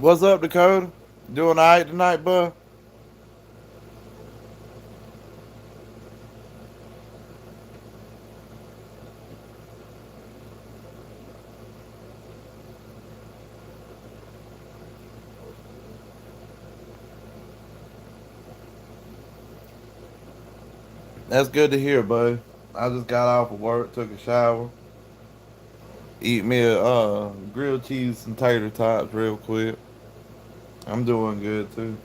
What's up, Dakota? Doing all right tonight, bud? That's good to hear, bud. I just got off of work, took a shower, eat me a grilled cheese and tater tots real quick. I'm doing good too.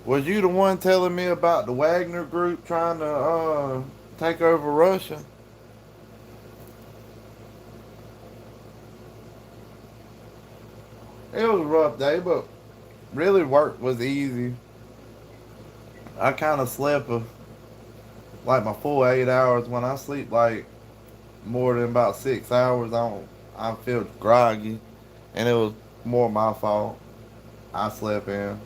Was you the one telling me about the Wagner group trying to take over Russia? It was a rough day, but really work was easy. I kind of slept like my full 8 hours. When I sleep like more than about 6 hours, I feel groggy, and it was more my fault. I slept in,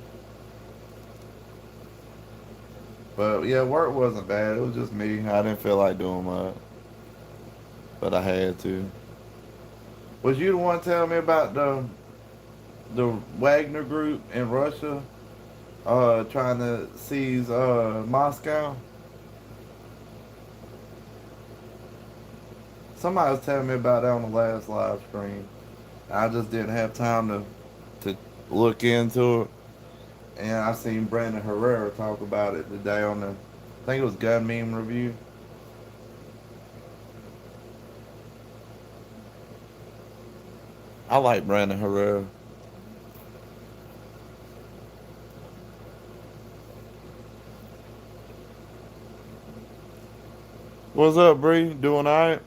but yeah, work wasn't bad. It was just me. I didn't feel like doing much, but I had to. Was you the one telling me about the Wagner group in Russia, trying to seize Moscow? Somebody was telling me about that on the last live stream. I just didn't have time to look into it. And I seen Brandon Herrera talk about it today on I think it was Gun Meme Review. I like Brandon Herrera. What's up, Bree? Doing alright?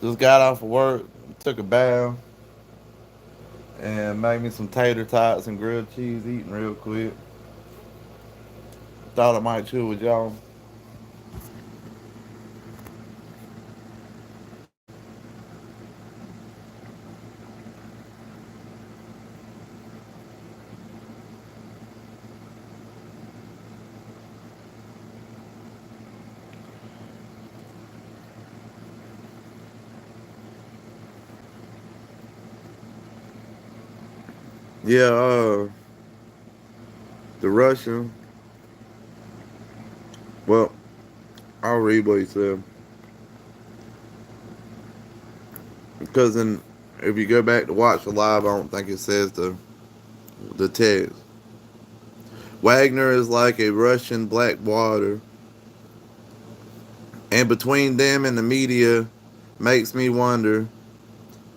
Just got off of work, took a bath, and made me some tater tots and grilled cheese eating real quick. Thought I might chill with y'all. Yeah, the Russian. Well, I'll read what he said. Because if you go back to watch the live, I don't think it says the text. Wagner is like a Russian Blackwater, and between them and the media makes me wonder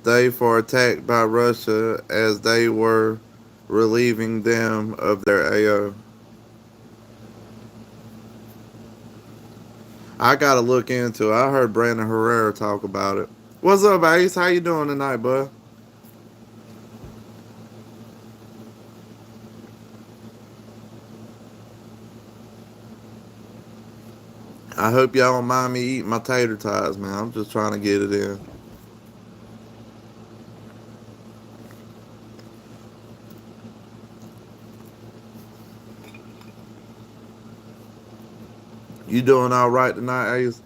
they were attacked by Russia as they were relieving them of their AO. I gotta look into it. I heard Brandon Herrera talk about it. What's up, Ace? How you doing tonight, bud? I hope y'all don't mind me eating my tater tots, man. I'm just trying to get it in. You doing all right tonight, Ace?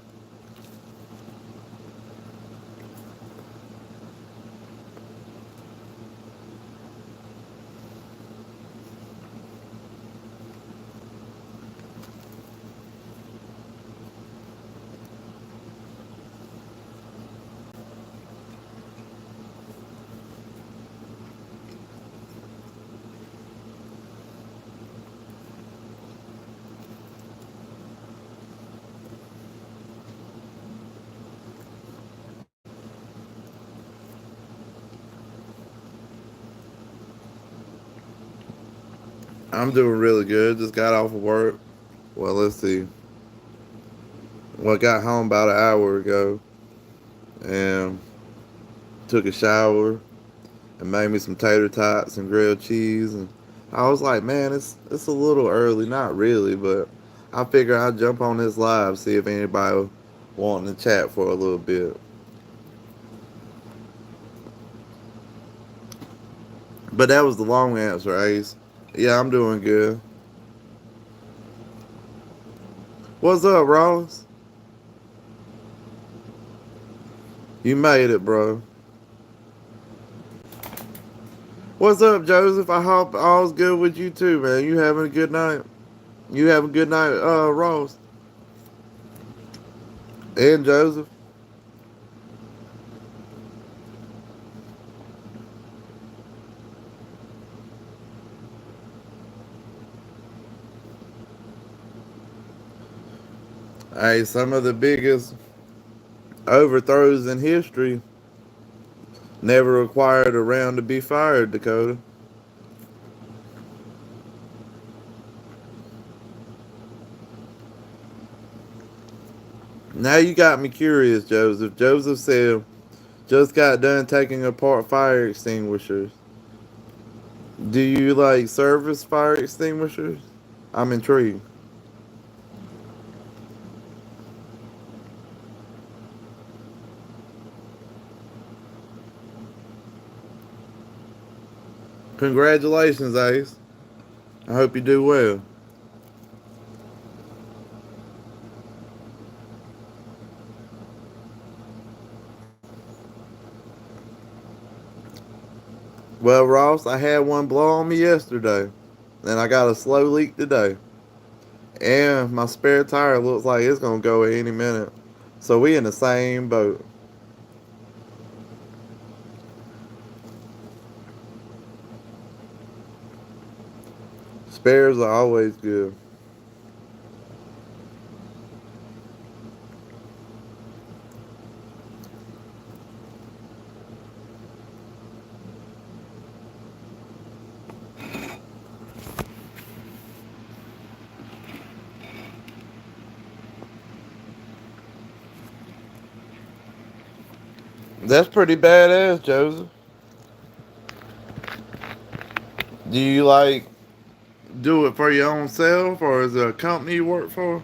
I'm doing really good. Just got off of work. Well, let's see. Well, I got home about an hour ago and took a shower and made me some tater tots and grilled cheese. And I was like, man, it's a little early. Not really, but I figure I'd jump on this live, see if anybody wanting to chat for a little bit. But that was the long answer, Ace. Yeah, I'm doing good. What's up, Ross? You made it, bro. What's up, Joseph? I hope all's good with you too, man. You having a good night? You have a good night, Ross and Joseph. Hey, some of the biggest overthrows in history never required a round to be fired, Dakota. Now you got me curious, Joseph. Joseph said, just got done taking apart fire extinguishers. Do you like service fire extinguishers? I'm intrigued. Congratulations, Ace. I hope you do well. Well, Ross, I had one blow on me yesterday, and I got a slow leak today. And my spare tire looks like it's gonna go at any minute. So we in the same boat. Spares are always good. That's pretty badass, Joseph. Do you like do it for your own self, or is it a company you work for?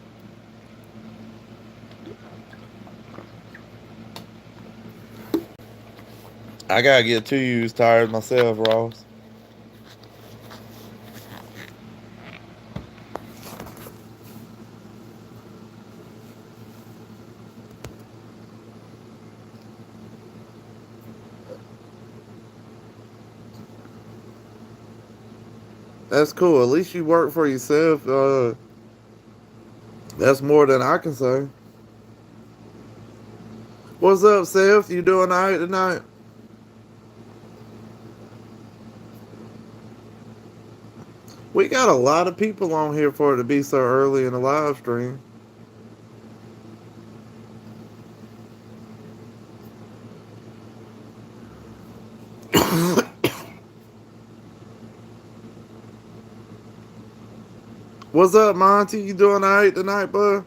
I gotta get two used tires myself, Ross. That's cool. At least you work for yourself. That's more than I can say. What's up, Seth? You doing alright tonight? We got a lot of people on here for it to be so early in the live stream. What's up, Monty? You doing alright tonight, bud?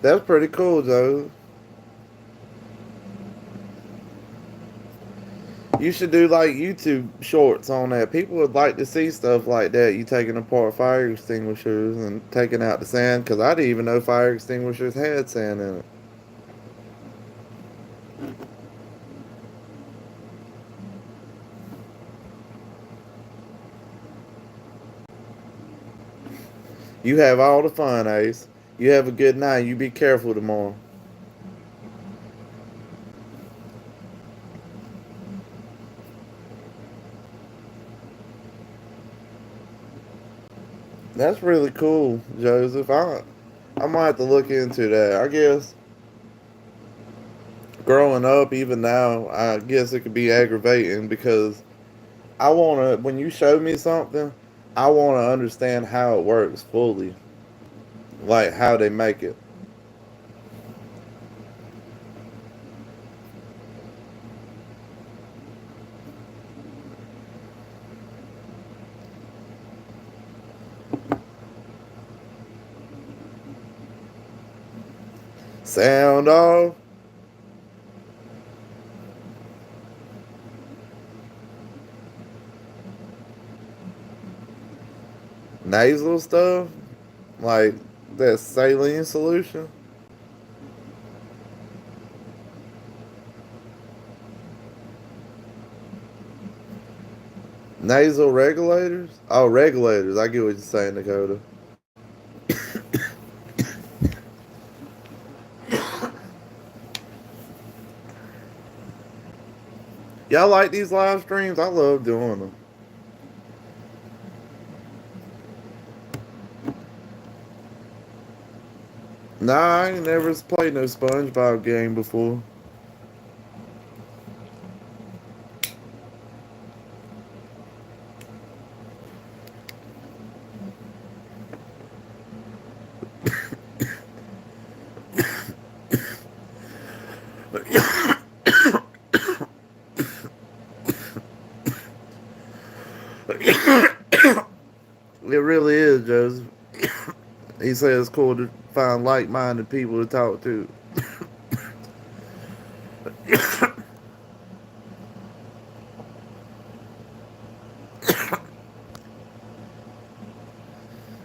That's pretty cool, Joe. You should do like YouTube shorts on that. People would like to see stuff like that. You taking apart fire extinguishers and taking out the sand. Because I didn't even know fire extinguishers had sand in it. You have all the fun, Ace. You have a good night. You be careful tomorrow. That's really cool, Joseph. I might have to look into that. I guess growing up, even now, I guess it could be aggravating because I want to, when you show me something, I want to understand how it works fully, like how they make it. Sound off. Nasal stuff. Like that saline solution. Nasal regulators? Oh, regulators. I get what you're saying, Dakota. Y'all like these live streams? I love doing them. Nah, I ain't never played no SpongeBob game before. It really is, Joseph. He says it's cool to find like minded people to talk to.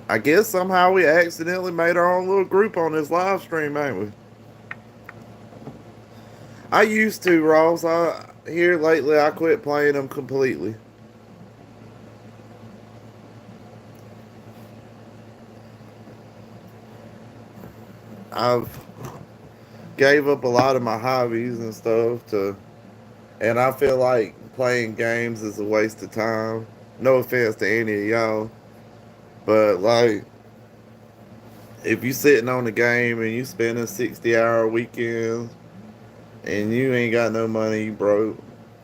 I guess somehow we accidentally made our own little group on this live stream, ain't we? I used to, Ross. Here lately I quit playing them completely. I've gave up a lot of my hobbies and stuff to, and I feel like playing games is a waste of time. No offense to any of y'all, but like if you sitting on the game and you spending 60-hour weekends and you ain't got no money, you broke,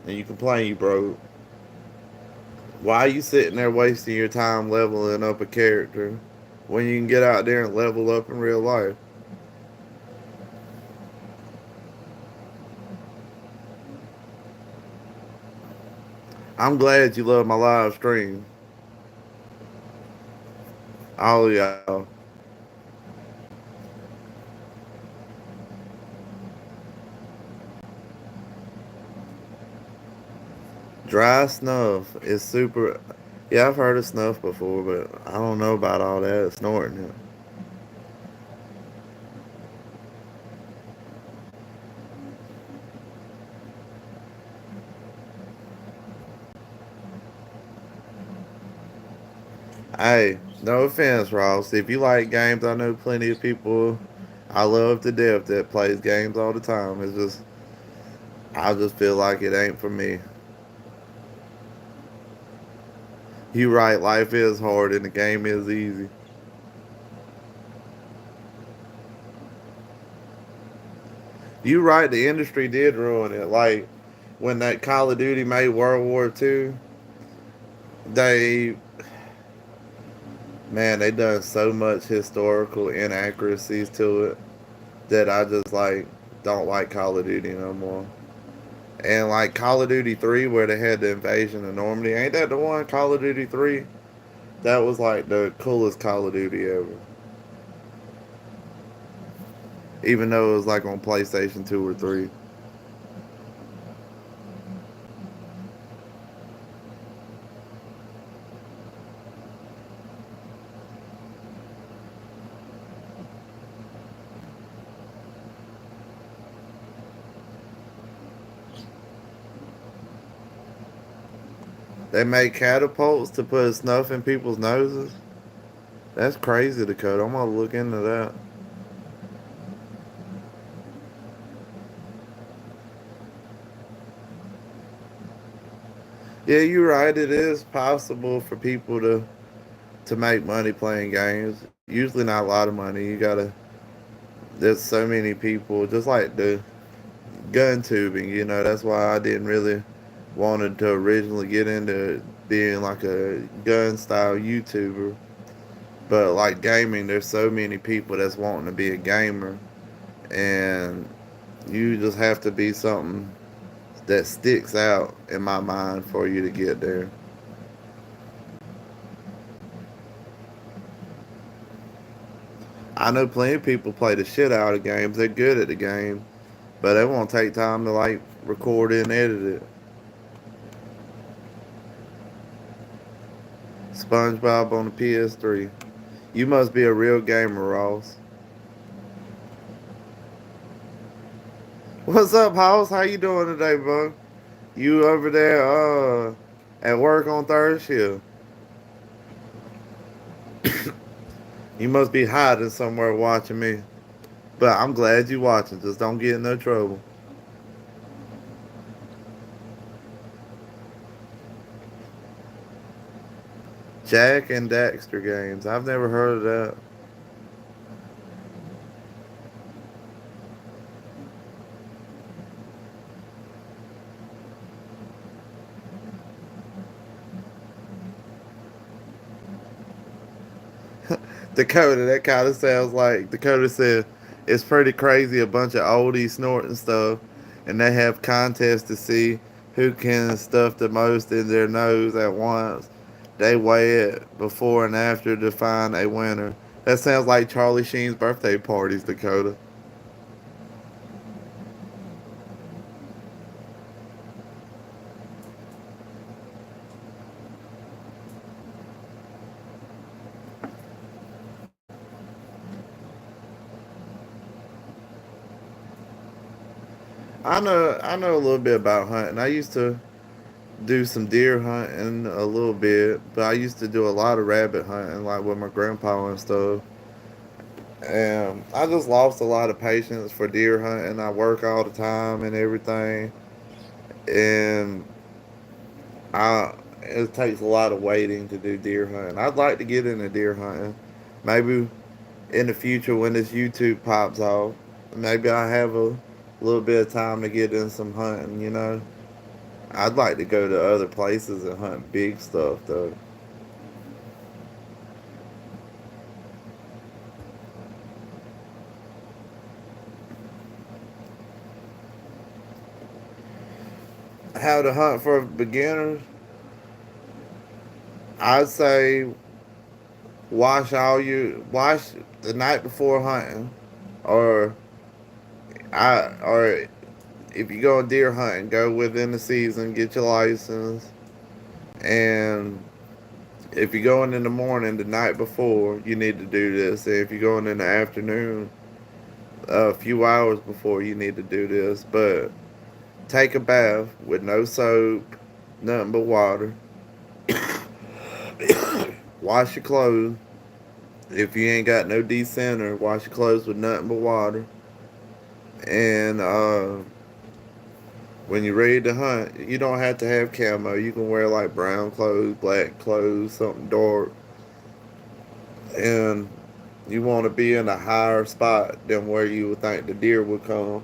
and you complain you broke. Why are you sitting there wasting your time leveling up a character when you can get out there and level up in real life? I'm glad you love my live stream. All of y'all. Dry snuff is super. Yeah, I've heard of snuff before, but I don't know about all that snorting it. Hey, no offense, Ross. If you like games, I know plenty of people I love to death that plays games all the time. It's just, I just feel like it ain't for me. You right, life is hard and the game is easy. You right, the industry did ruin it. Like when that Call of Duty made World War II, they man, they done so much historical inaccuracies to it that I just like don't like Call of Duty no more. And like Call of Duty 3 where they had the invasion of Normandy, ain't that the one Call of Duty 3? That was like the coolest Call of Duty ever. Even though it was like on PlayStation 2 or 3. They made catapults to put snuff in people's noses. That's crazy, Dakota. I'm gonna look into that. Yeah, you're right. It is possible for people to make money playing games. Usually not a lot of money. You gotta. There's so many people, just like the gun tubing. That's why I didn't really wanted to originally get into being like a gun style YouTuber. But like gaming, there's so many people that's wanting to be a gamer, and you just have to be something that sticks out in my mind for you to get there. I know plenty of people play the shit out of games. They're good at the game, but they won't take time to like record it and edit it. SpongeBob on the PS3. You must be a real gamer, Ross. What's up, House? How you doing today, bro? You over there, at work on third shift? You must be hiding somewhere watching me. But I'm glad you watching. Just don't get in no trouble. Jack and Daxter games. I've never heard of that. Dakota, that kind of sounds like Dakota said it's pretty crazy. A bunch of oldies snorting stuff, and they have contests to see who can stuff the most in their nose at once. They weigh it before and after to find a winner. That sounds like Charlie Sheen's birthday parties, Dakota. I know a little bit about hunting. I used to do some deer hunting a little bit, but I used to do a lot of rabbit hunting, like with my grandpa and stuff. And I just lost a lot of patience for deer hunting. I work all the time and everything, and I it takes a lot of waiting to do deer hunting. I'd like to get into deer hunting, maybe in the future when this YouTube pops off. Maybe I have a little bit of time to get in some hunting. I'd like to go to other places and hunt big stuff though. How to hunt for beginners? I'd say wash the night before hunting, or or if you go deer hunting, go within the season, get your license, and if you're going in the morning the night before, you need to do this. And if you're going in the afternoon, a few hours before, you need to do this. But take a bath with no soap, nothing but water. Wash your clothes. If you ain't got no decenter, wash your clothes with nothing but water. And when you're ready to hunt, you don't have to have camo. You can wear like brown clothes, black clothes, something dark. And you want to be in a higher spot than where you would think the deer would come.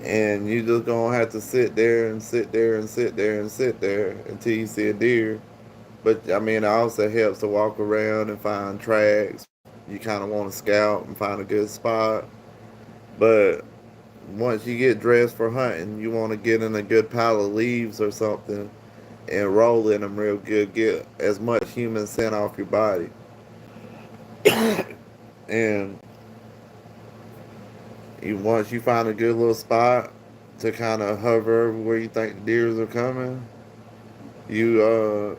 And you just gonna have to sit there and sit there and sit there and sit there until you see a deer. But I mean, it also helps to walk around and find tracks. You kind of want to scout and find a good spot. But once you get dressed for hunting, you want to get in a good pile of leaves or something and roll in them real good. Get as much human scent off your body. And once you find a good little spot to kind of hover over where you think the deers are coming, you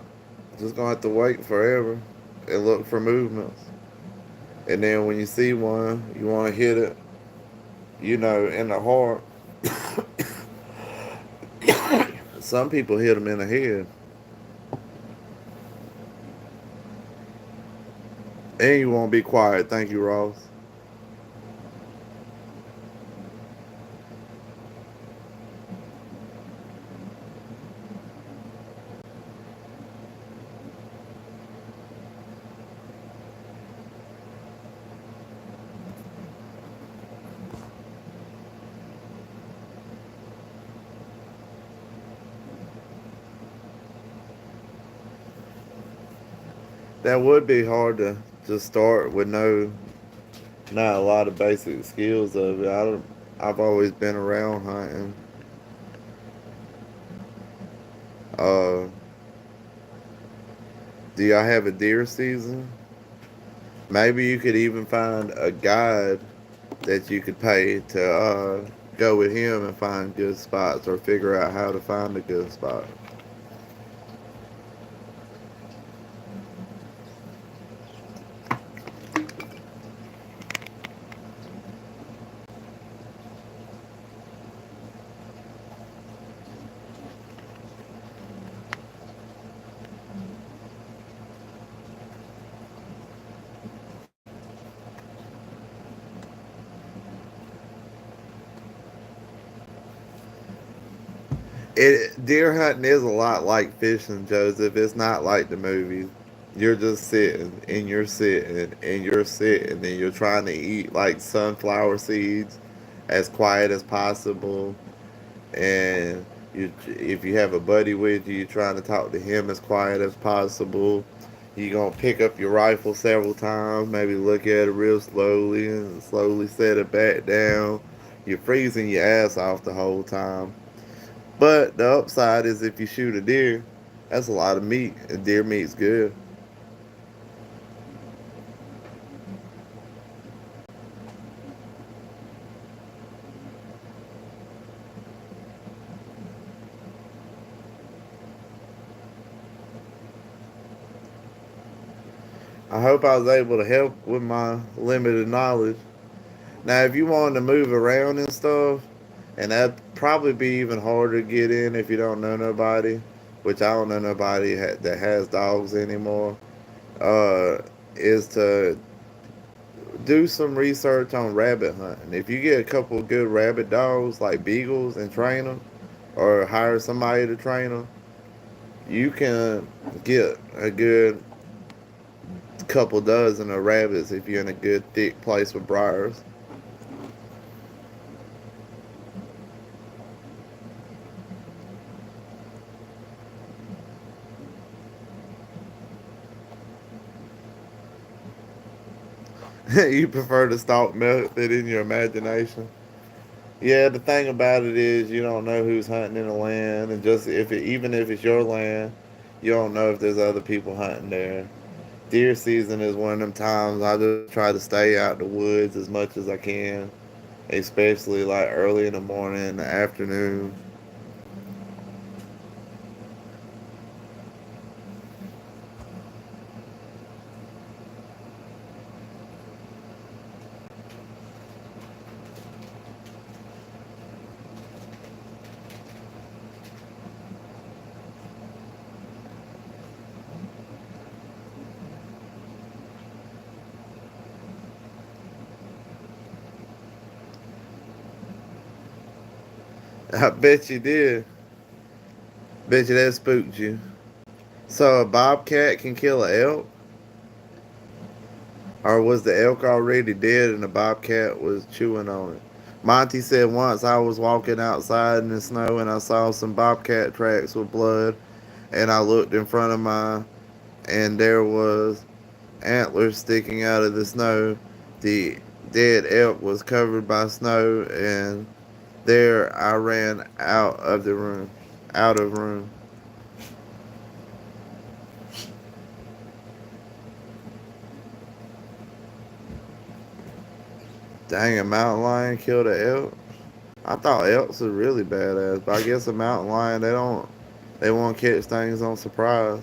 just gonna have to wait forever and look for movements. And then when you see one, you want to hit it, in the heart. Some people hit them in the head. And you won't be quiet. Thank you, Ross. That would be hard to just start with not a lot of basic skills of it. I've always been around hunting. Do y'all have a deer season? Maybe you could even find a guide that you could pay to go with him and find good spots or figure out how to find a good spot. Deer hunting is a lot like fishing, Joseph. It's not like the movies. You're just sitting and you're sitting and you're sitting and you're trying to eat like sunflower seeds as quiet as possible. And if you have a buddy with you, you're trying to talk to him as quiet as possible. You're gonna pick up your rifle several times, maybe look at it real slowly and slowly set it back down. You're freezing your ass off the whole time. But the upside is if you shoot a deer, that's a lot of meat, and deer meat's good. I hope I was able to help with my limited knowledge. Now, if you wanted to move around and stuff, and that'd probably be even harder to get in if you don't know nobody, which I don't know nobody that has dogs anymore, uh, is to do some research on rabbit hunting. If you get a couple of good rabbit dogs like beagles and train them, or hire somebody to train them, you can get a good couple dozen of rabbits if you're in a good thick place with briars. You prefer the stalk method in your imagination. Yeah, the thing about it is you don't know who's hunting in the land, and just even if it's your land, you don't know if there's other people hunting there. Deer season is one of them times I just try to stay out the woods as much as I can, especially like early in the morning, in the afternoon. I bet you did. Bet you that spooked you. So a bobcat can kill an elk? Or was the elk already dead and the bobcat was chewing on it? Monty said once I was walking outside in the snow and I saw some bobcat tracks with blood and I looked in front of mine and there was antlers sticking out of the snow. The dead elk was covered by snow and there I ran out of the room. Out of room. Dang, a mountain lion killed an elk? I thought elks were really badass, but I guess a mountain lion they won't catch things on surprise.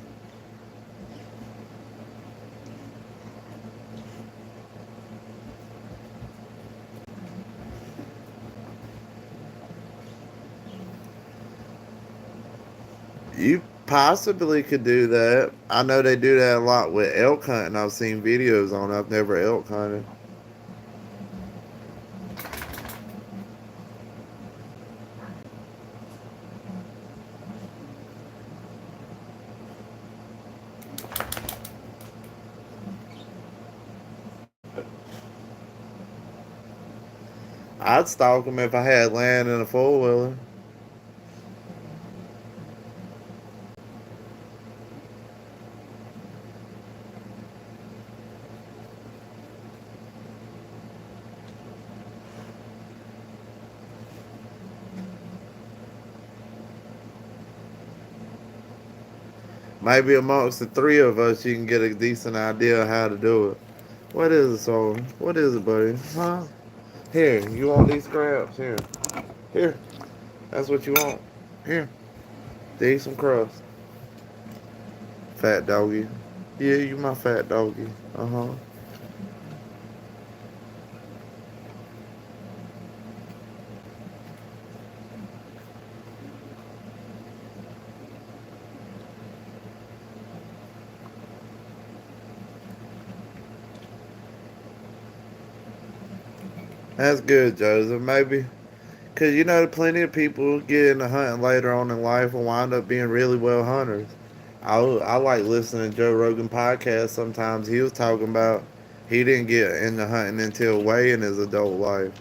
You possibly could do that. I know they do that a lot with elk hunting. I've seen videos on it. I've never elk hunted. I'd stalk them if I had land in a four wheeler. Maybe amongst the three of us, you can get a decent idea of how to do it. What is it, soul? What is it, buddy? Huh? Here, you want these scraps? Here. Here. That's what you want. Here. Eat some crust. Fat doggy. Yeah, you my fat doggy. Uh-huh. That's good, Joseph. Maybe. Because you know, plenty of people get into hunting later on in life and wind up being really well hunters. I like listening to Joe Rogan podcast. Sometimes he was talking about he didn't get into hunting until way in his adult life.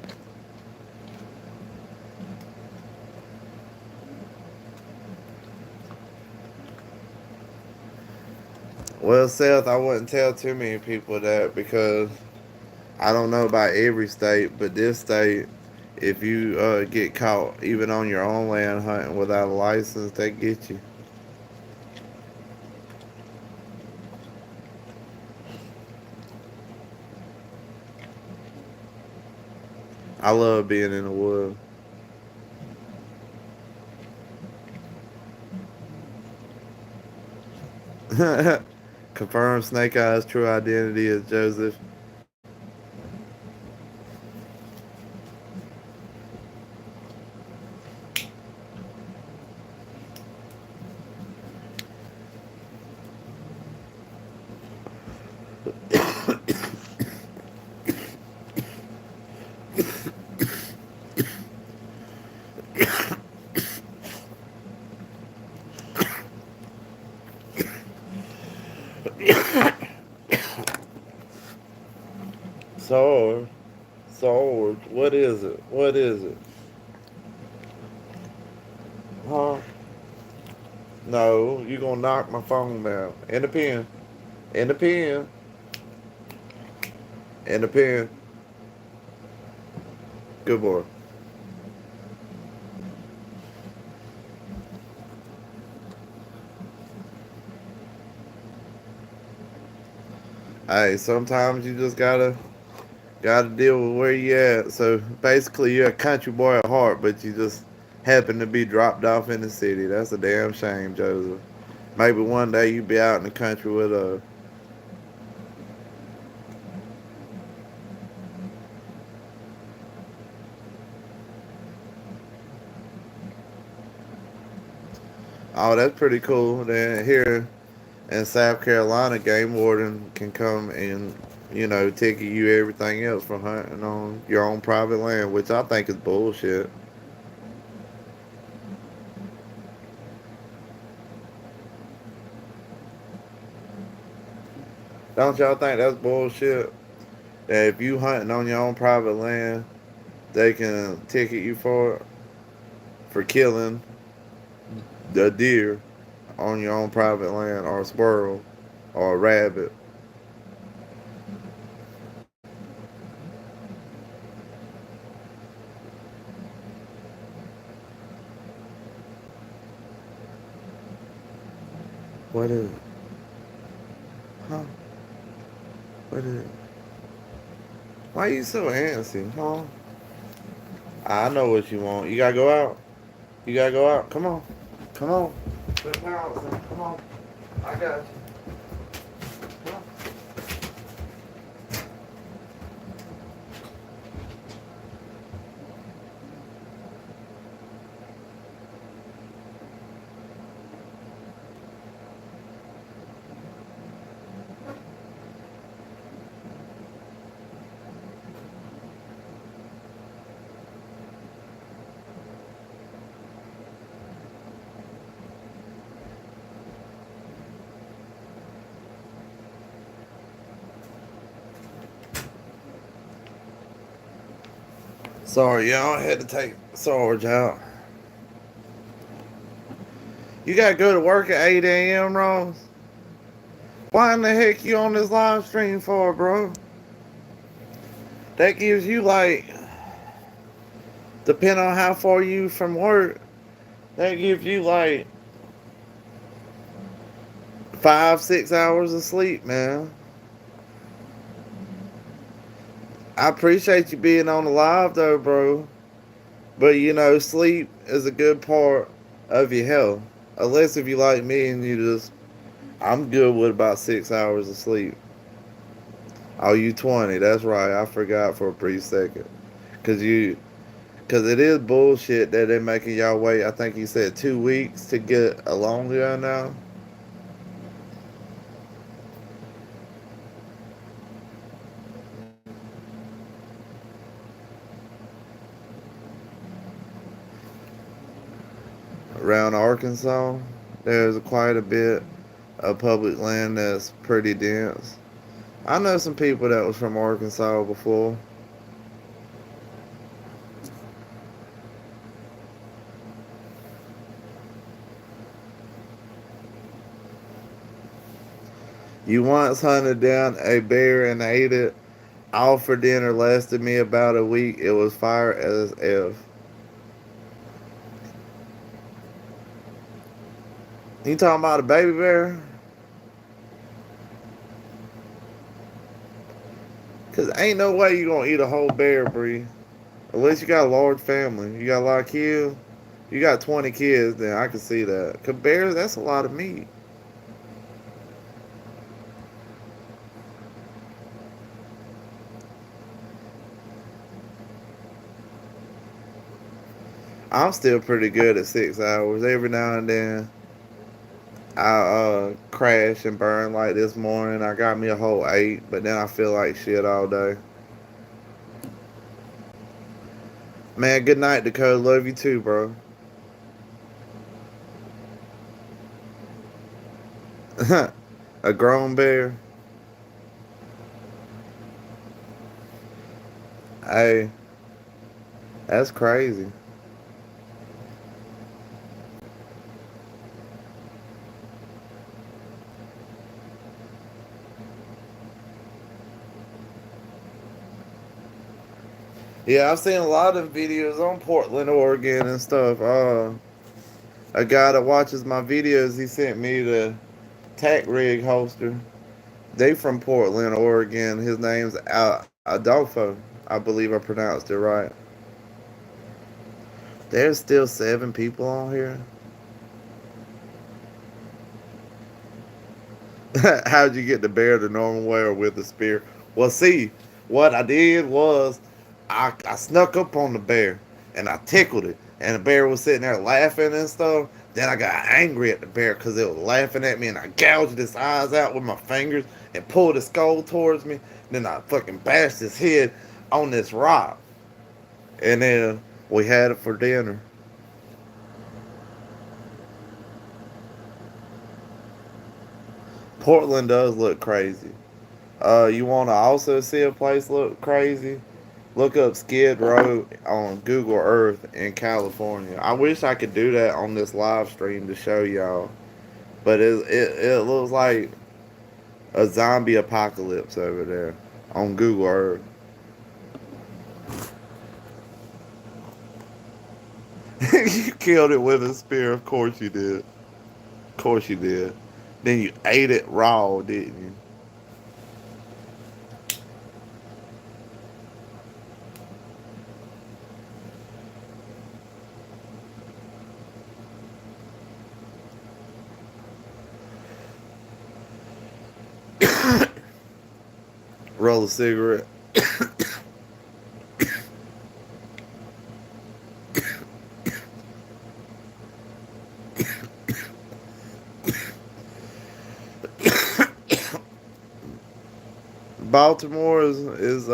Well, Seth, I wouldn't tell too many people that because I don't know about every state, but this state, if you get caught even on your own land hunting without a license, they get you. I love being in the woods. Confirm Snake Eyes' true identity as Joseph. Sword, sword. What is it? What is it? Huh? No, you gonna knock my phone down. In the pen. In the pen. In the pen. Good boy. Hey, sometimes you just gotta deal with where you at. So basically, you're a country boy at heart, but you just happen to be dropped off in the city. That's a damn shame, Joseph. Maybe one day you be out in the country with a. Oh, that's pretty cool. Then here in South Carolina, game warden can come and ticket you everything else for hunting on your own private land, which I think is bullshit. Don't y'all think that's bullshit? That if you hunting on your own private land, they can ticket you for killing the deer on your own private land, or a squirrel, or a rabbit. What is it? Huh? What is it? Why you so antsy, huh? I know what you want. You gotta go out. You gotta go out. Come on. Come on. Put pounds in. Come on. I got you. Come on. Sorry, y'all. I had to take Sarge out. You gotta go to work at 8 a.m., Ross? Why in the heck you on this live stream for, bro? That gives you like, depending on how far you from work, that gives you like 5, 6 hours of sleep, man. I appreciate you being on the live though, bro. But you know, sleep is a good part of your health. Unless if you like me and you just, I'm good with about 6 hours of sleep. Oh, you 20? That's right. I forgot for a brief second. Cause you, cause it is bullshit that they're making y'all wait. I think you said 2 weeks to get a longer now. Around Arkansas, there's quite a bit of public land that's pretty dense. I know some people that was from Arkansas before. You once hunted down a bear and ate it. All for dinner lasted me about a week. It was fire as F. You talking about a baby bear? Cause ain't no way you gonna eat a whole bear, Bree. Unless you got a large family. You got a lot of kids. You got 20 kids, then I can see that. Cause bears, that's a lot of meat. I'm still pretty good at 6 hours. Every now and then, I crash and burn like this morning. I got me a whole 8, but then I feel like shit all day. Man, good night, Dakota. Love you too, bro. A grown bear. Hey, that's crazy. Yeah, I've seen a lot of videos on Portland, Oregon and stuff. A guy that watches my videos, he sent me the tack rig holster. They from Portland, Oregon. His name's Adolfo. I believe I pronounced it right. There's still 7 people on here. How'd you get the bear the normal way or with the spear? Well, see, what I did was I snuck up on the bear and I tickled it. And the bear was sitting there laughing and stuff. Then I got angry at the bear because it was laughing at me and I gouged its eyes out with my fingers and pulled his skull towards me. Then I fucking bashed his head on this rock. And then we had it for dinner. Portland does look crazy. You want to also see a place look crazy? Look up Skid Row on Google Earth in California. I wish I could do that on this live stream to show y'all, but it looks like a zombie apocalypse over there on Google Earth. You killed it with a spear, of course you did. Of course you did. Then you ate it raw, didn't you? Roll a cigarette. Baltimore is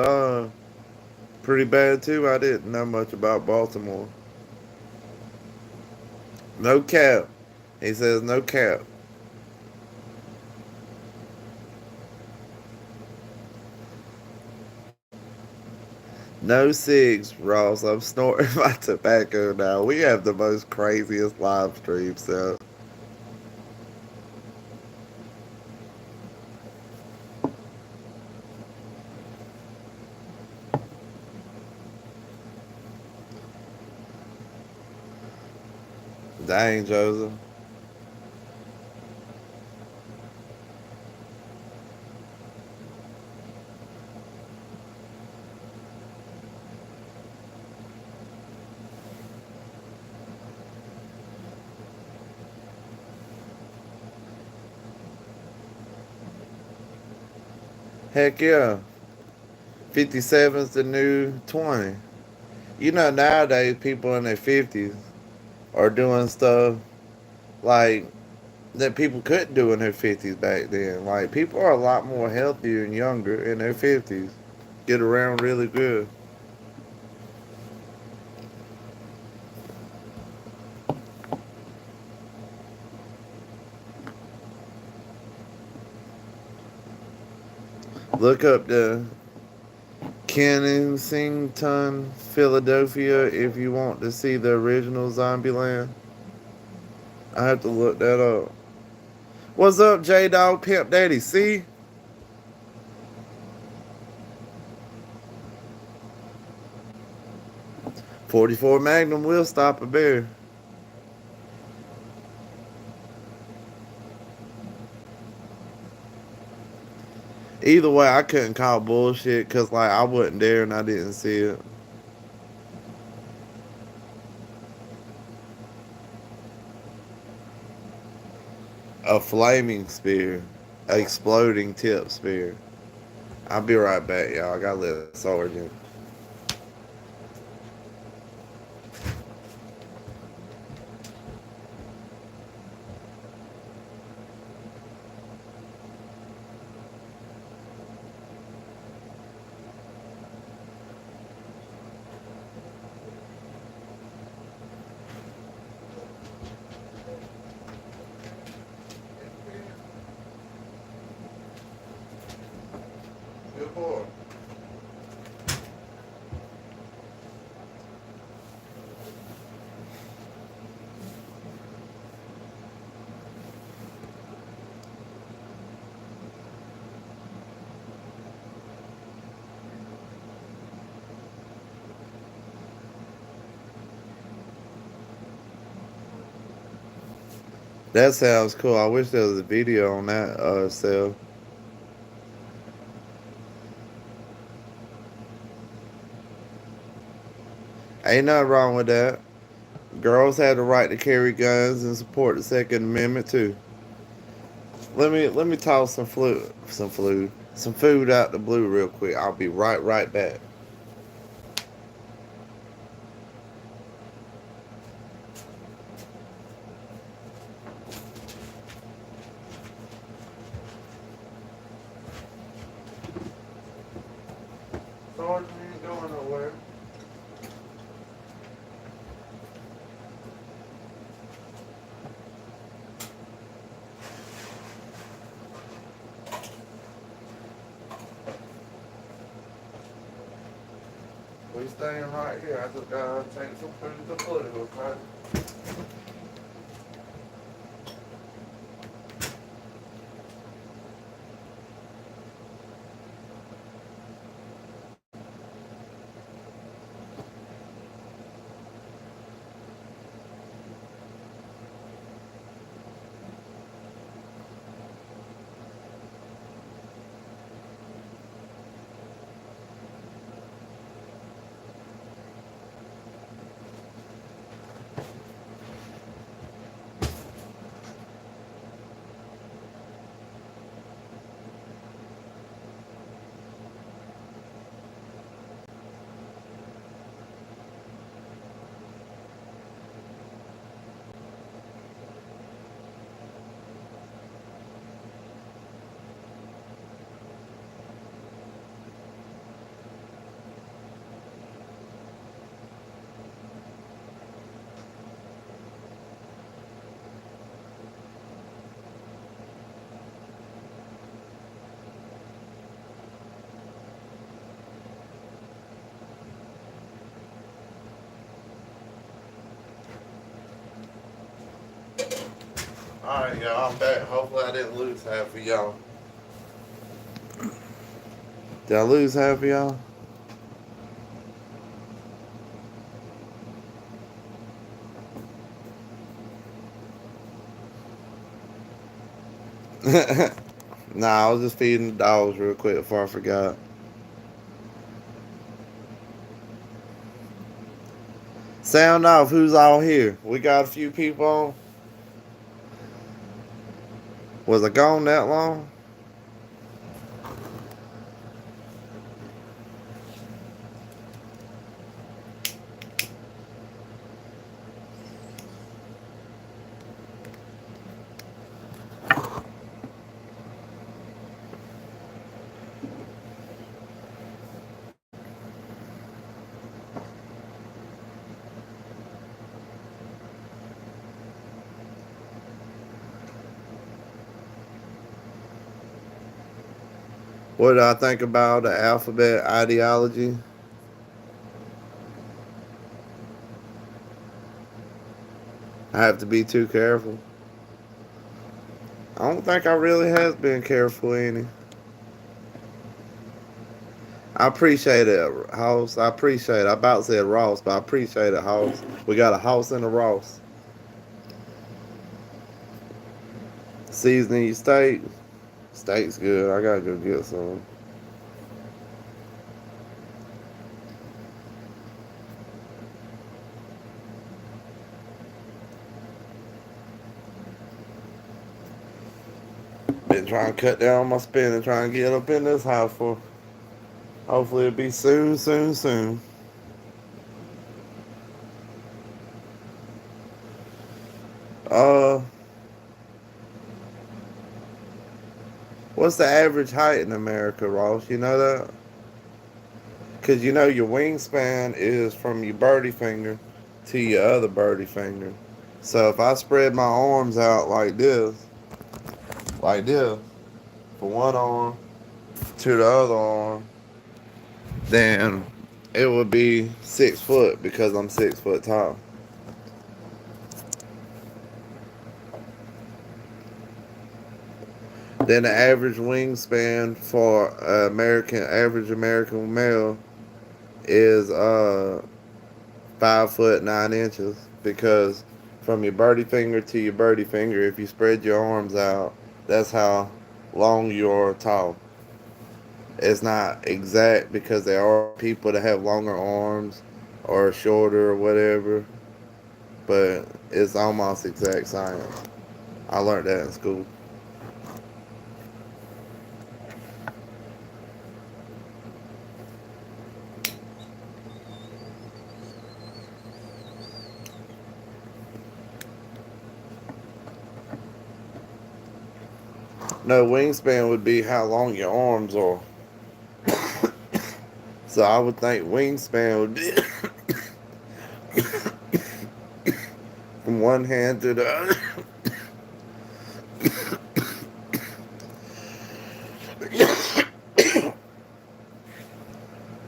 pretty bad too. I didn't know much about Baltimore. No cap. He says no cap. No cigs, Ross. I'm snorting my tobacco now. We have the most craziest live stream, so dang, Joseph. Heck yeah. 57's the new 20. You know, nowadays people in their 50s are doing stuff like that people couldn't do in their 50s back then. Like, people are a lot more healthier and younger in their 50s. Get around really good. Look up the Kensington, Philadelphia if you want to see the original Zombieland. I have to look that up. What's up, J Dog Pimp Daddy? See? 44 Magnum will stop a bear. Either way, I couldn't call bullshit because, like, I wasn't there and I didn't see it. A flaming spear. A exploding tip spear. I'll be right back, y'all. I gotta let Sarge in. Good boy. That sounds cool. I wish there was a video on that cell. Ain't nothing wrong with that. Girls have the right to carry guns and support the Second Amendment too. Let me toss some food out the blue real quick. I'll be right back. Sarge, you ain't going nowhere. We staying right here. I just gotta take some food to put it, okay? Alright, y'all, I'm back. Hopefully I didn't lose half of y'all. Did I lose half of y'all? Nah, I was just feeding the dogs real quick before I forgot. Sound off, who's all here? We got a few people on. Was I gone that long? What do I think about the alphabet ideology? I have to be too careful. I don't think I really has been careful any. I appreciate it, House. I appreciate it. I about said Ross, but I appreciate it, House. We got a house and a Ross. Seasoning your steak. Steak's good. I gotta go get some. Been trying to cut down my spending, trying to get up in this house for. Hopefully it'll be soon, soon, soon. Uh, what's the average height in America, Ross? You know that? Because you know your wingspan is from your birdie finger to your other birdie finger. So if I spread my arms out like this, for one arm to the other arm, then it would be 6 foot because I'm 6 foot tall. Then the average wingspan for average American male is 5 foot 9 inches because from your birdie finger to your birdie finger, if you spread your arms out, that's how long you're tall. It's not exact because there are people that have longer arms or shorter or whatever, but it's almost exact science. I learned that in school. No, wingspan would be how long your arms are. So I would think wingspan would be from one hand to the other.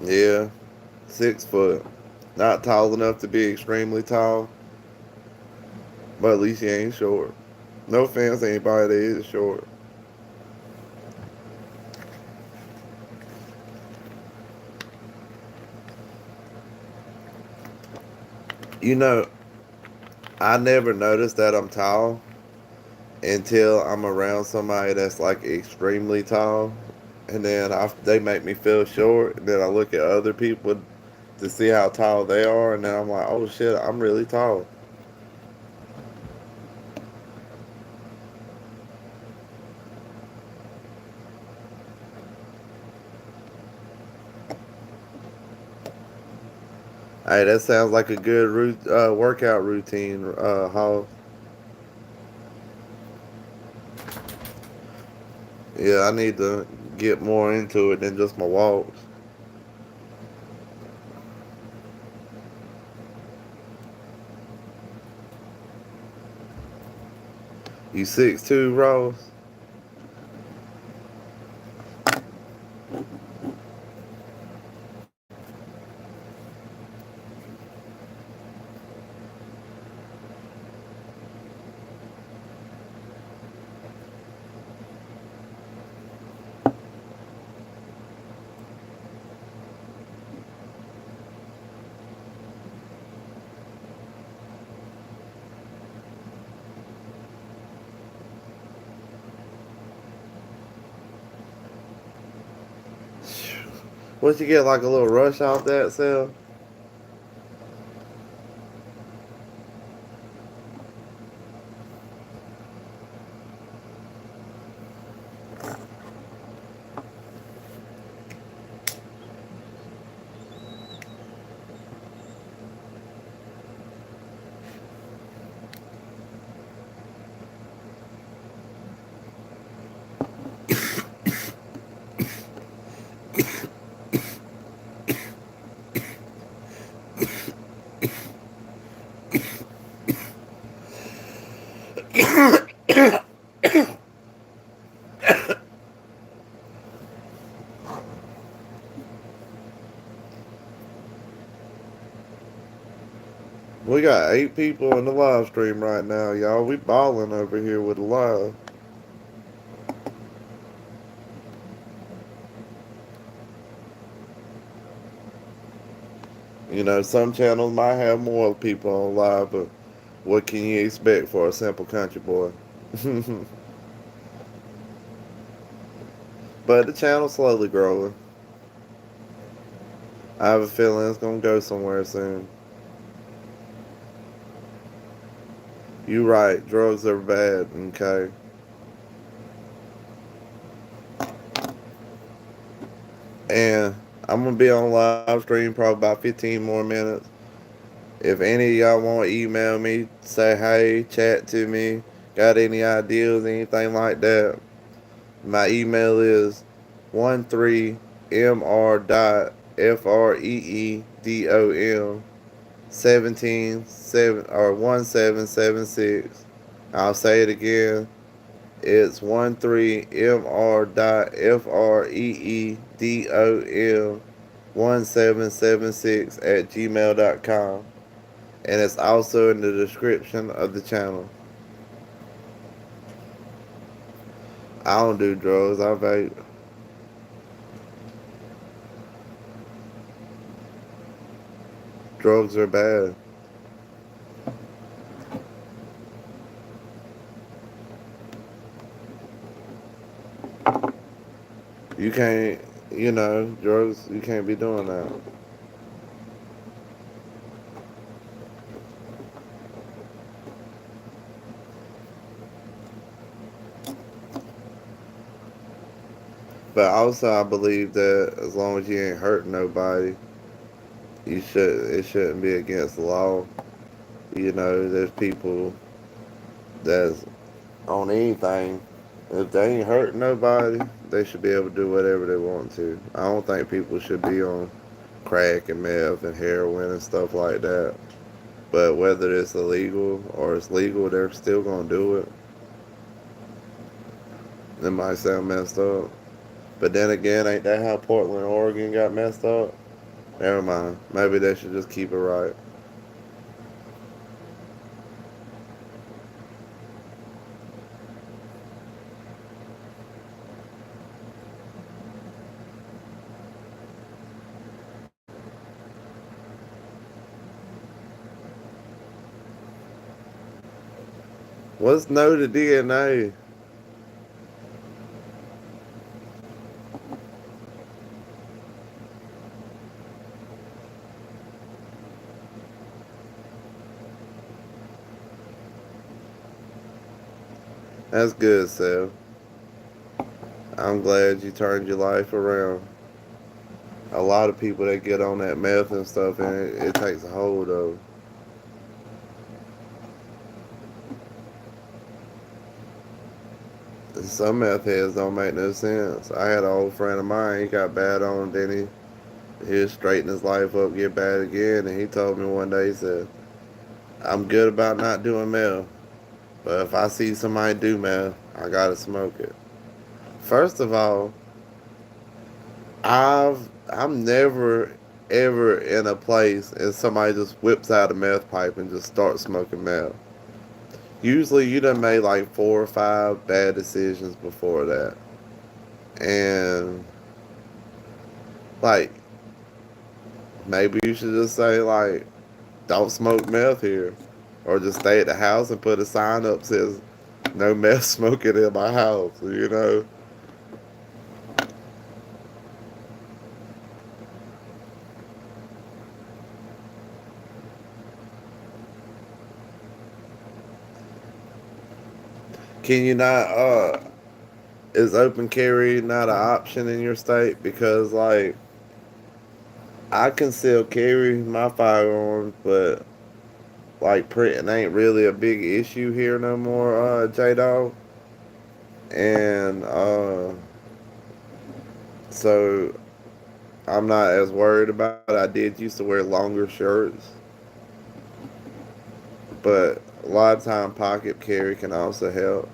Yeah, 6 foot. Not tall enough to be extremely tall, but at least you ain't short. No offense to anybody that is short. You know, I never noticed that I'm tall until I'm around somebody that's like extremely tall. And then they make me feel short. And then I look at other people to see how tall they are. And then I'm like, oh shit, I'm really tall. Hey, that sounds like a good workout routine, Hall. Yeah, I need to get more into it than just my walks. You 6'2", Ross? What you get like a little rush off that cell? We got 8 people in the live stream right now, y'all. We balling over here with the live. You know, some channels might have more people on live, but what can you expect for a simple country boy? But the channel's slowly growing. I have a feeling it's gonna go somewhere soon. You right, drugs are bad, okay? And I'm gonna be on live stream probably about 15 more minutes. If any of y'all want to email me, say hey, chat to me, got any ideas, anything like that, my email is 13mr.freedom 1776. I'll say it again. It's 13mr.freedom 1776 at gmail.com. And it's also in the description of the channel. I don't do drugs, I vape. Drugs are bad. You can't, drugs, you can't be doing that. But also, I believe that as long as you ain't hurting nobody, it shouldn't be against the law. You know, there's people that's on anything. If they ain't hurting nobody, they should be able to do whatever they want to. I don't think people should be on crack and meth and heroin and stuff like that. But whether it's illegal or it's legal, they're still gonna do it. It might sound messed up. But then again, ain't that how Portland, Oregon got messed up? Never mind. Maybe they should just keep it right. What's no to DNA? That's good, Seth. I'm glad you turned your life around. A lot of people that get on that meth and stuff, and it takes a hold of. Some meth heads don't make no sense. I had an old friend of mine. He got bad on, then he'd straighten his life up, get bad again, and he told me one day, he said, "I'm good about not doing meth, but if I see somebody do meth, I gotta smoke it." First of all, I'm never ever in a place and somebody just whips out a meth pipe and just starts smoking meth. Usually you done made like 4 or 5 bad decisions before that. And like maybe you should just say like don't smoke meth here. Or just stay at the house and put a sign up that says no meth smoking in my house, you know. Can you not is open carry not an option in your state? Because like I can still carry my firearms, but like printing ain't really a big issue here no more, J Dog. And so I'm not as worried about it. I did used to wear longer shirts, but a lot of time pocket carry can also help.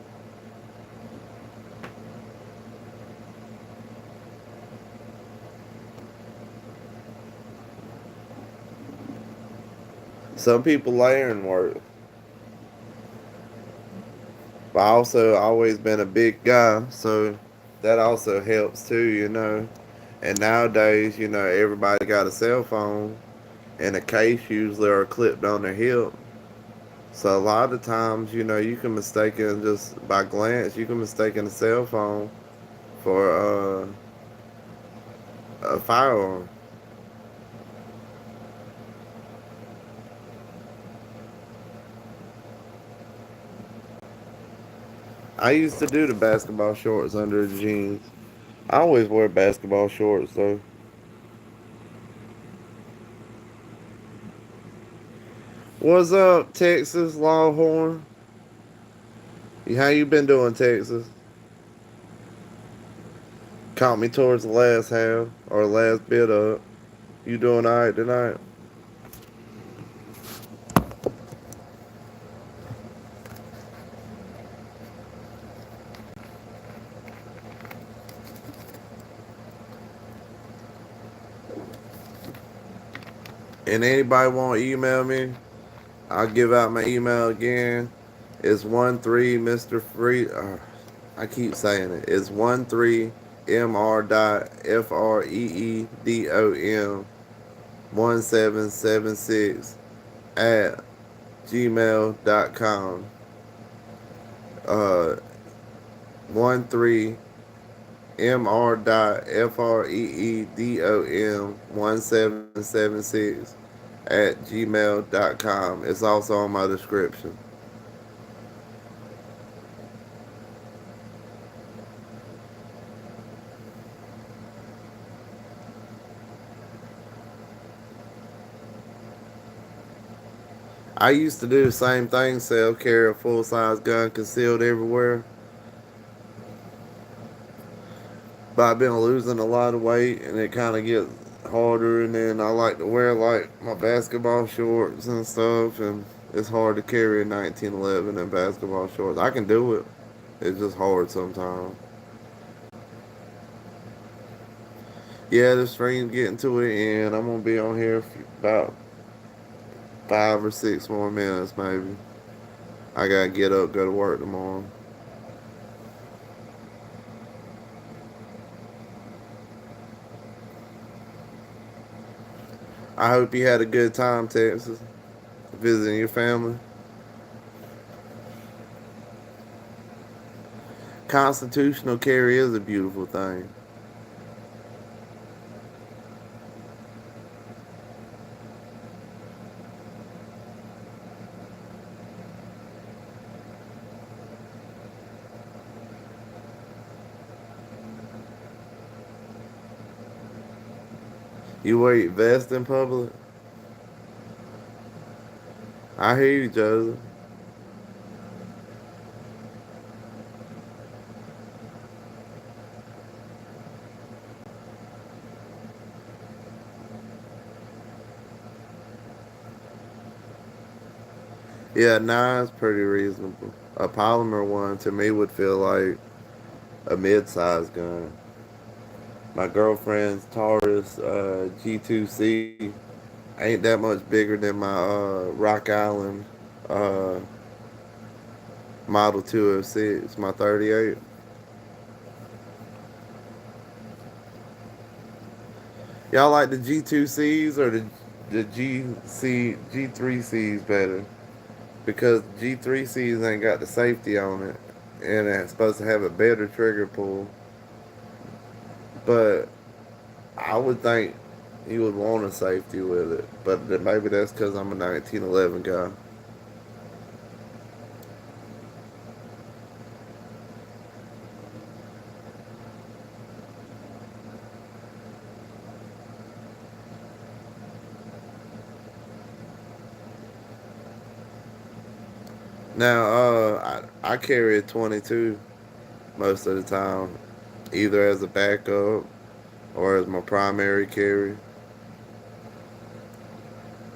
Some people layer and work. But I also always been a big guy, so that also helps too, you know. And nowadays, you know, everybody got a cell phone and a case usually are clipped on their hip. So a lot of times, you know, you can mistake it just by glance, you can mistake a cell phone for a firearm. I used to do the basketball shorts under the jeans. I always wear basketball shorts though. What's up, Texas Longhorn? How you been doing, Texas? Caught me towards the last half or last bit of it. You doing alright tonight? And anybody want to email me? I'll give out my email again. It's 13 Mr. Free. I keep saying it. It's 13 Mr. dot freedom 1776 at gmail.com. 13 Mr. dot freedom 1776 at gmail.com. It's also on my description. I used to do the same thing, sell, carry a full size gun concealed everywhere. But I've been losing a lot of weight and it kind of gets harder. And then I like to wear like my basketball shorts and stuff. And it's hard to carry a 1911 in basketball shorts. I can do it, it's just hard sometimes. Yeah, the stream's getting to an end. I'm going to be on here for about 5 or 6 more minutes, maybe. I gotta get up, go to work tomorrow. I hope you had a good time, Texas, visiting your family. Constitutional carry is a beautiful thing. You wear your vest in public? I hear you, Joseph. Yeah, nine's pretty reasonable. A polymer one to me would feel like a mid-sized gun. My girlfriend's Taurus G2C ain't that much bigger than my Rock Island uh, Model 206, my 38. Y'all like the G2Cs or the G3Cs better? Because G3Cs ain't got the safety on it, and it's supposed to have a better trigger pull. But I would think you would want a safety with it. But maybe that's because I'm a 1911 guy. Now, I carry a 22 most of the time, either as a backup or as my primary carry.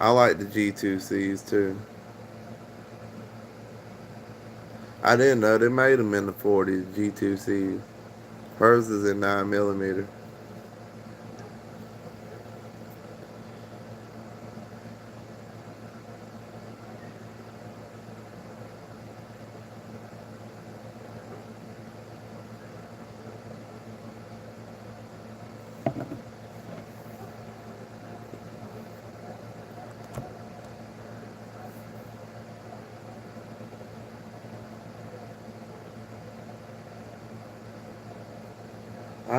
I like the G2Cs too. I didn't know they made them in the 40s, G2Cs. Hers is in 9 millimeter.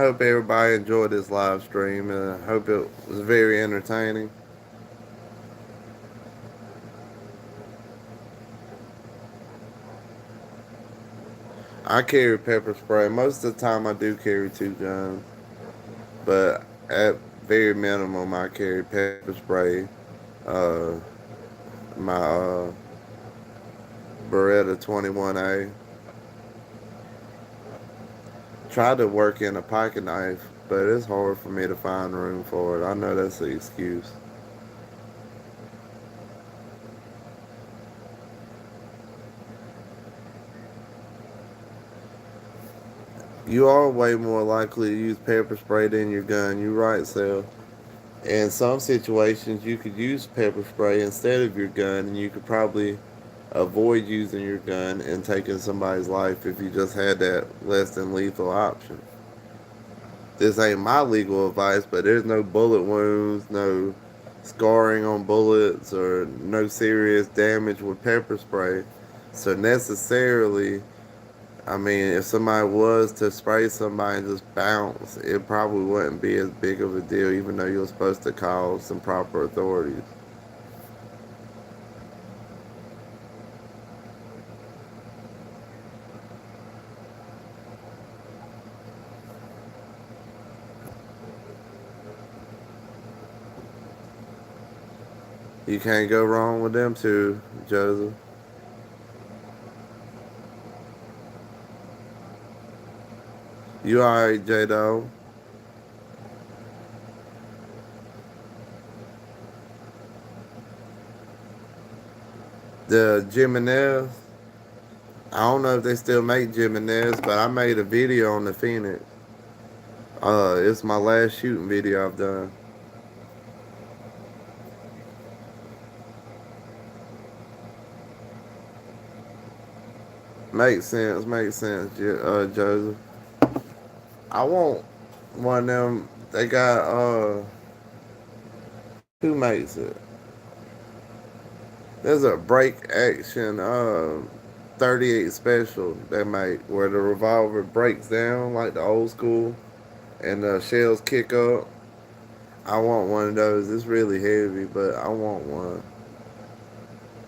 hope everybody enjoyed this live stream, and I hope it was very entertaining. I carry pepper spray. Most of the time, I do carry two guns, but at very minimum, I carry pepper spray, uh, my Beretta 21A. Tried to work in a pocket knife, but it's hard for me to find room for it. I know that's the excuse. You are way more likely to use pepper spray than your gun. You're right, Sal. In some situations, you could use pepper spray instead of your gun, and you could probably avoid using your gun and taking somebody's life if you just had that less than lethal option. This ain't my legal advice, but there's no bullet wounds, no scarring on bullets, or no serious damage with pepper spray. So necessarily, I mean, if somebody was to spray somebody and just bounce, it probably wouldn't be as big of a deal, even though you're supposed to call some proper authorities. You can't go wrong with them too, Joseph. You alright, J Dog? The Jimenez. I don't know if they still make Jimenez, but I made a video on the Phoenix. It's my last shooting video I've done. Makes sense, Joseph. I want one of them. They got who makes it? There's a break action 38 special they make where the revolver breaks down like the old school and the shells kick up. I want one of those. It's really heavy, but I want one.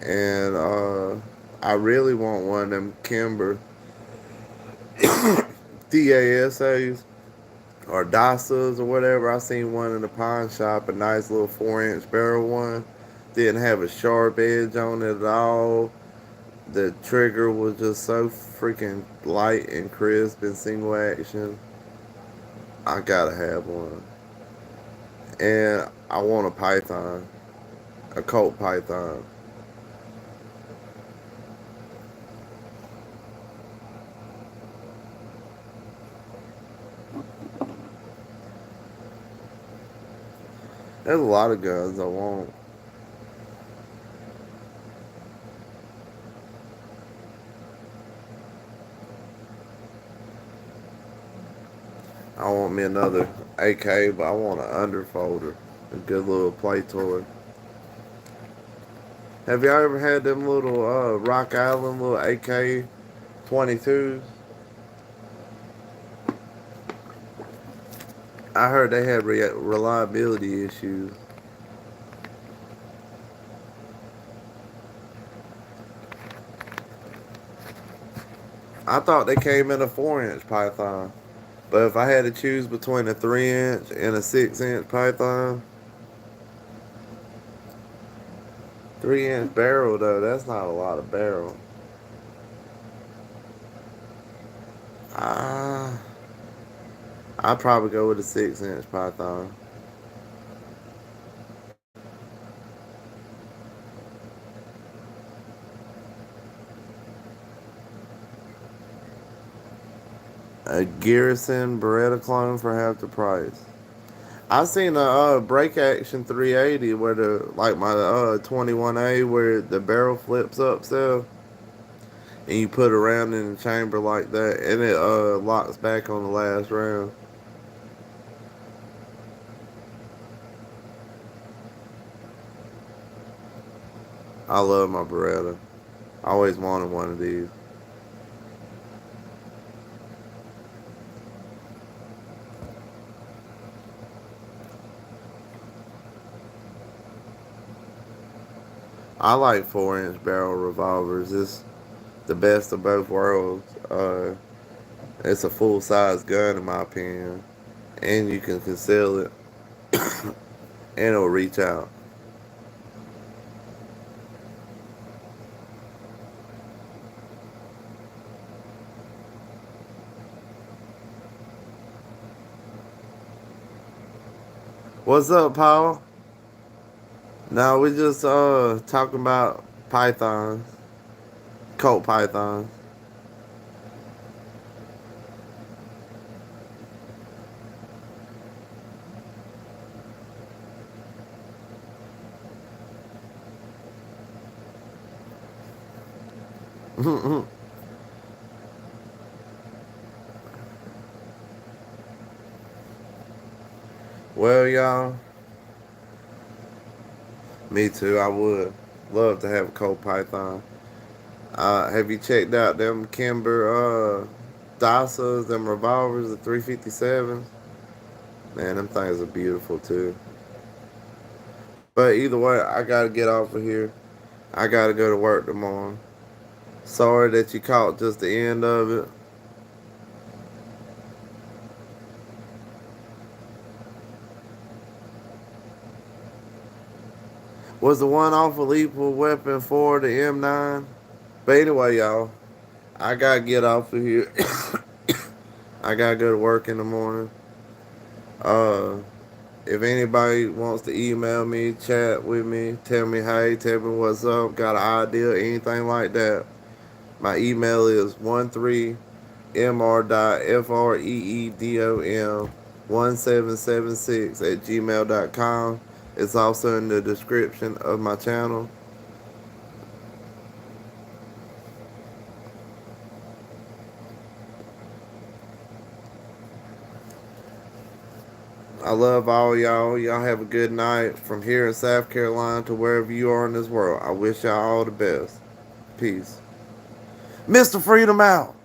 And I really want one of them Kimber DASAs or DASAs or whatever. I seen one in the pawn shop, a nice little 4-inch barrel one. Didn't have a sharp edge on it at all. The trigger was just so freaking light and crisp in single action. I gotta have one. And I want a python, a Colt python. There's a lot of guns I want. I want me another AK, but I want an underfolder, a good little play toy. Have y'all ever had them little Rock Island little AK 22s? I heard they had reliability issues. I thought they came in a 4-inch python. But if I had to choose between a 3-inch and a 6-inch python, 3-inch barrel though, that's not a lot of barrel. Uh, I'd probably go with a 6-inch python. A Garrison Beretta clone for half the price. I seen a break action 380 where the like my 21A where the barrel flips up so and you put it around in the chamber like that and it locks back on the last round. I love my Beretta. I always wanted one of these. I like 4-inch barrel revolvers. It's the best of both worlds. It's a full size gun in my opinion, and you can conceal it, and it'll reach out. What's up, Paul? Now we just talking about pythons, colt pythons. Well, y'all, me too. I would love to have a colt python. Have you checked out them Kimber Dasas, them revolvers, the 357s? Man, them things are beautiful too. But either way, I gotta get off of here. I gotta go to work tomorrow. Sorry that you caught just the end of it. Was the one off a lethal weapon for the M9? But anyway, y'all, I gotta get off of here. I gotta go to work in the morning. Uh, if anybody wants to email me, chat with me, tell me hey, tell me what's up, got an idea, anything like that, my email is 13mr.freedom1776 at gmail.com. It's also in the description of my channel. I love all y'all. Y'all have a good night from here in South Carolina to wherever you are in this world. I wish y'all all the best. Peace. Mr. Freedom out.